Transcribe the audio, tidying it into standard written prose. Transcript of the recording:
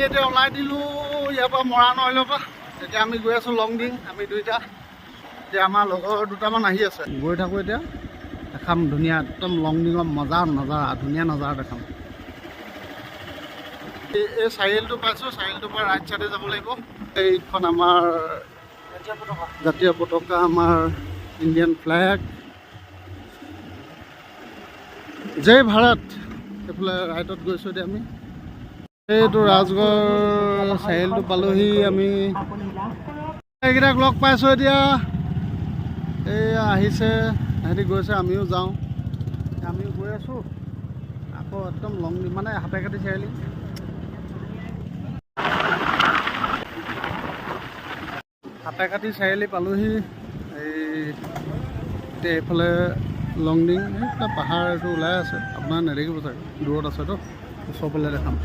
এতিয়া ওলাই দিলোঁ ইয়াৰ পৰা মৰাণ অইলৰ পৰা। এতিয়া আমি গৈ আছোঁ লংডিং, আমি দুইটা। এতিয়া আমাৰ লগৰ দুটামান আহি আছে, গৈ থাকোঁ। এতিয়া দেখাম ধুনীয়া একদম লংডিঙৰ মজা নজাৰা, ধুনীয়া নজাৰা দেখাম। এই চাৰিআলিটো পাইছোঁ, চাৰিআলিটোৰ পৰা ৰাইট চাইডে যাব লাগিব। এইখন আমাৰ জাতীয় পতাকা, আমাৰ ইণ্ডিয়ান ফ্লেগ, জয় ভাৰত। এইফালে ৰাইটত গৈছোঁ এতিয়া আমি। এইটো ৰাজগড় চাৰিআলিটো পালোহি আমি। এইকেইটাক লগ পাইছোঁ এতিয়া, এইয়া আহিছে, সিহঁতি গৈছে, আমিও যাওঁ। আমিও গৈ আছোঁ আকৌ একদম লংডিং মানে সাপেখাতি চাৰিআলি। সাপেখাতি চাৰিআলি পালোহি। এতিয়া এইফালে লংডিং, এইফালে পাহাৰটো ওলাই আছে, আপোনাৰ নেদেখিব চাগে, দূৰত আছেতো, ওচৰ ফালে দেখাম।